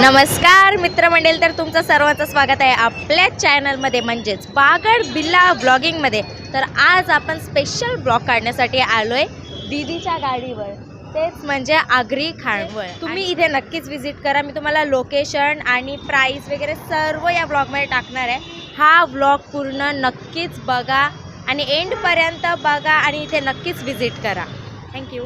नमस्कार मित्रमंडळी, तर तुमचं सर्वांचं स्वागत आहे आपल्या चॅनलमध्ये म्हणजेच बागड बिल्ला ब्लॉगिंगमध्ये। तर आज आपण स्पेशल ब्लॉग काढण्यासाठी आलोय दीदीच्या गाडीवर, तेच म्हणजे आगरी खांडवळ। तुम्ही इथे नक्कीच विजिट करा। मी तुम्हाला लोकेशन आणि प्राइस वगैरे सर्व या ब्लॉगमध्ये टाकणार आहे। हा ब्लॉग पूर्ण नक्कीच बघा आणि एंडपर्यंत बघा आणि इथे नक्कीच विजिट करा। थँक्यू।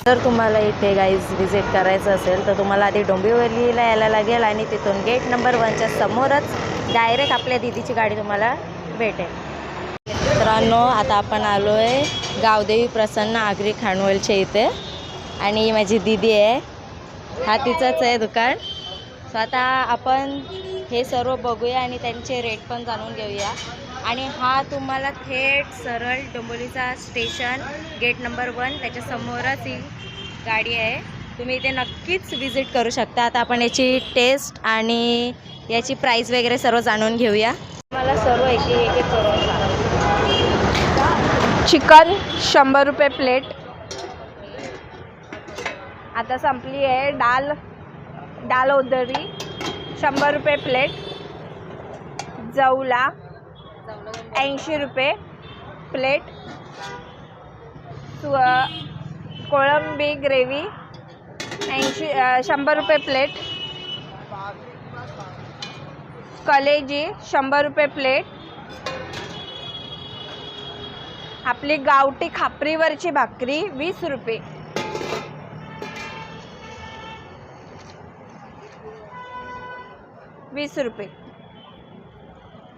जर तुम्हाला इथे गाईज विजिट करायचं असेल तर तुम्हाला आधी डोंबिवलीला यायला लागेल आणि तिथून गेट नंबर 1च्या समोरच डायरेक्ट आपल्या दीदीची गाडी तुम्हाला भेटेल। मित्रांनो, आता आपण आलो आहे गावदेवी प्रसन्न आगरी खांडवळच्या इथे आणि माझी दीदी आहे, हा तिचंच आहे दुकान। सो आता आपण हे सर्व बघूया आणि त्यांचे रेट पण जाणून घेऊया। आणि हा तुम्हाला थेट सरळ डोंबिवलीचा स्टेशन गेट नंबर 1 त्याच्या समोरच ही गाडी आहे। तुम्ही इथे नक्कीच विजिट करू शकता। आता आपण याची टेस्ट आणि याची प्राइस वगैरे सर्व जाणून घेऊया। मला सर्व एक एक करून सांगा। चिकन 100 रुपये प्लेट, आता संपली आहे। डाल उदरी 100 रुपये प्लेट, जवला 80 रुपये प्लेट, कोळंबी ग्रेव्ही 100 रुपये प्लेट, कलेजी 100 रुपये प्लेट, आपली गावठी खापरीवरची भाकरी 20 रुपये,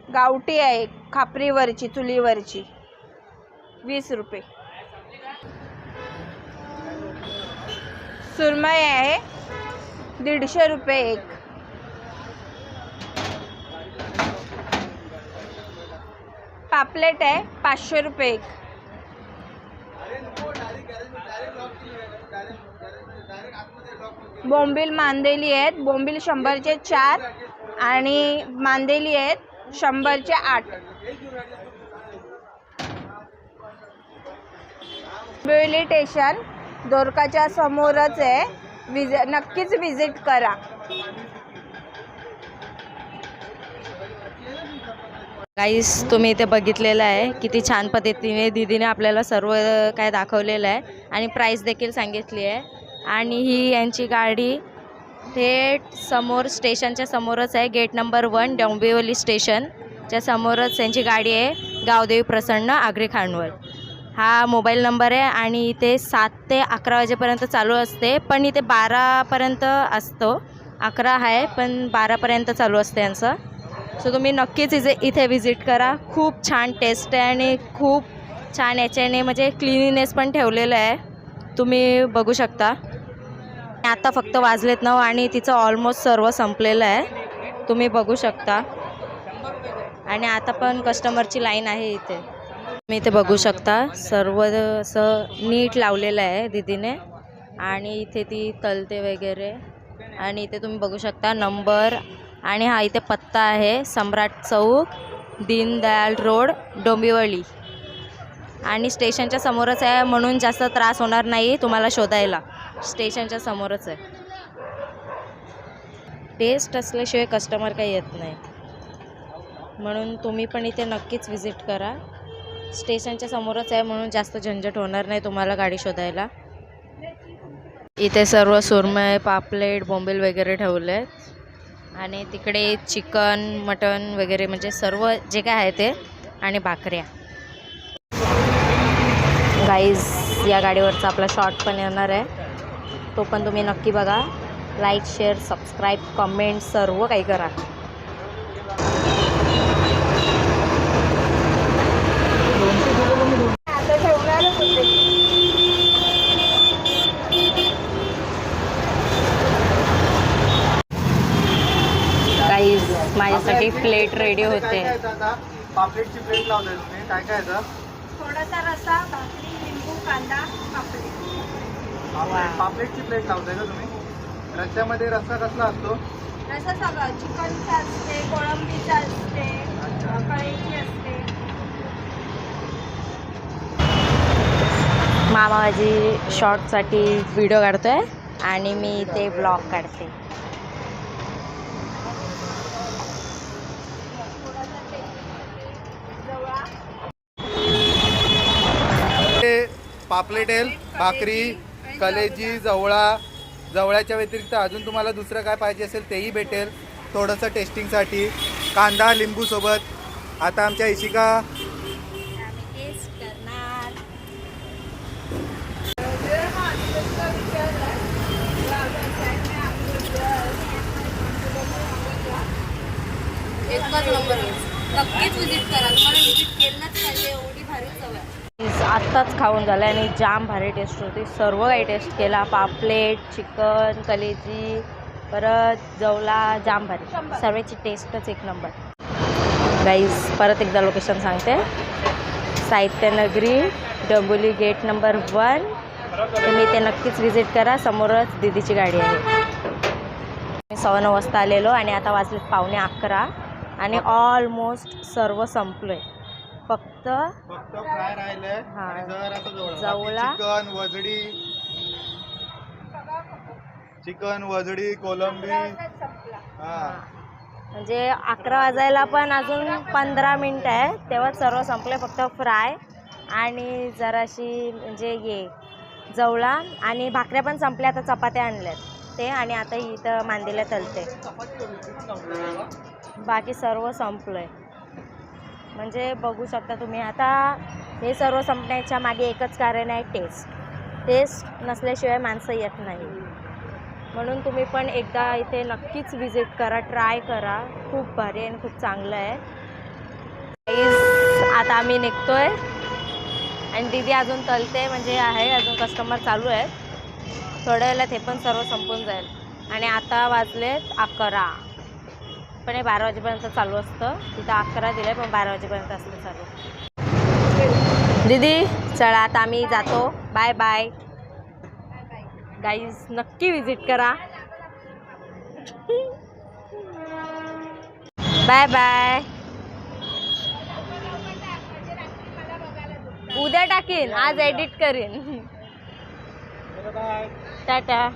गावठी आहे खापरीवरची चुलीवरची 20 रुपये। सुरमई आहे 150 रुपये एक, पापलेट आहे 500 रुपये एक, बोंबील मांदेली आहेत, बोंबील 100चे 4 आणि मांदेली आहेत 100चे 8। डोंबिवली स्टेशन दोरकाच्या समोरच आहे, नक्कीच विजिट करा। गाईस, तुम्ही इथे बघितलेलं आहे किती छान पद्धतीने दीदीने आपल्याला सर्व काय दाखवलेलं आहे आणि प्राइस देखील सांगितली आहे। आणि ही यांची गाडी थेट समोर स्टेशनच्या समोरच आहे, गेट नंबर 1 डोंबिवली स्टेशनच्या समोरच त्यांची गाडी आहे, गावदेवी प्रसन्न आगरी खांडवळ। हा मोबाईल नंबर आहे आणि इथे 7 ते 11 वाजेपर्यंत चालू असते, पण इथे 12पर्यंत असतो। 11 आहे पण 12पर्यंत चालू असते यांचं। सो तुम्ही नक्कीच इथे विजिट करा। खूप छान टेस्ट आहे आणि खूप छान याच्याने म्हणजे क्लिनिनेस पण ठेवलेलं आहे, तुम्ही बघू शकता। आता फक्त वाजलेत 9 आणि तिचं ऑलमोस्ट सर्व संपलेलं आहे, तुम्ही बघू शकता। आणि आता पण कस्टमरची लाईन आहे इथे, तुम्ही इथे बघू शकता। सर्व असं नीट लावलेलं आहे दीदीने आणि इथे ती तलते वगैरे। आणि इथे तुम्ही बघू शकता नंबर आणि हा इथे पत्ता आहे, सम्राट चौक, दीनदयाल रोड, डोंबिवली। आणि स्टेशनच्या समोरच आहे म्हणून जास्त त्रास होणार नाही तुम्हाला शोधायला, स्टेशनच्या समोरच आहे। टेस्ट असल्याशिवाय कस्टमर काही येत नाही, म्हणून तुम्ही पण इथे नक्कीच विजिट करा। स्टेशनच्या समोरच आहे म्हणून जास्त झंझट होणार नाही तुम्हाला गाडी शोधायला। इथे सर्व सुरमई, पापलेट, बोंबील वगैरे ठेवले आहेत आणि तिकडे चिकन, मटन वगैरे म्हणजे सर्व जे काय आहे ते, आणि भाकऱ्या। गाईज, या गाडीवरचा आपला शॉर्ट पण येणार आहे, तो पण तुम्ही नक्की बघा। लाईक, शेअर, सबस्क्राईब, कमेंट सर्व काही करा। गाईज, माझ्यासाठी प्लेट रेडी होते। पापलेटची प्लेट लावली तुम्ही, काय काय आहे? थोडासा रस्सा, भाकरी, लिंबू, कांदा, पापलेट। पापलेटची प्लेट लावताय का तुम्ही? रस्स्यामध्ये रस्सा कसला असतो? रस्सा सगळं चिकनचा असते, कोळंबीचा असते, कळीची असते। मामा माझी शॉर्टसाठी व्हिडिओ काढतोय आणि मी ते ब्लॉग काढते. पापलेटेल, भाकरी, कलेजी, जवळ्याच्या व्यतिरिक्त अजून तुम्हाला दुसरं काय पाहिजे असेल तेही भेटेल. थोडंसं टेस्टिंगसाठी कांदा लिंबू सोबत. आता आमच्या इशिका एकच नंबर. नक्कीच विजिट करा, तुम्हाला विजिट केलंच पाहिजे, एवढी भारी चव आहे. आत्ताच खाऊन झालं आणि जाम भारी टेस्ट होती. सर्व काही टेस्ट केला, पापलेट, चिकन, कलेजी, परत जवला, जाम भारी. सर्वांची टेस्टच एक नंबर. गाईज परत एकदा लोकेशन सांगते. साहित्यनगरी, डोंबिवली गेट नंबर 1. तुम्ही ते नक्कीच विजिट करा. समोरच दीदीची गाडी आहे. मी 9:15 वाजता आलेलो आणि आता वाजलेत 11:15 आणि ऑलमोस्ट सर्व संपलं आहे. फक्त फ्राय राहिलंय. जवळा, चिकन वजडी, कोलंबी. म्हणजे 11 वाजायला पण अजून 15 मिनटं आहे, तेव्हा सर्व संपले. फक्त फ्राय आणि जराशी म्हणजे ये जवळा आणि भाकऱ्या पण संपल्या. आता चपात्या आणल्यात ते आणि आता इथं मांदीला तलते. बाकी सर्व संपलं आहे. म्हणजे बघू शकता तुम्ही. आता हे सर्व संपण्याच्या मागे एकच कारण आहे, टेस्ट नसल्याशिवाय माणसं येत नाही. म्हणून तुम्ही पण एकदा इथे नक्कीच विजिट करा, ट्राय करा. खूप भारी आहे आणि खूप चांगलं आहे. आता आम्ही निघतोय आणि दीदी अजून तलते, म्हणजे आहे अजून कस्टमर चालू आहेत. थोड्या वेळात हे पण सर्व संपून जाईल. आणि आता वाजलेत 11. पण हे 12 वाजेपर्यंत चालू असतं. तिथं 11 दिलं आहे, पण 12 वाजेपर्यंत असतं चालू. दीदी चला आता आम्ही जातो. बाय बाय गाईज, नक्की विजिट करा. Bye bye. उद्या टाकीन, आज एडिट करीन. टाटा.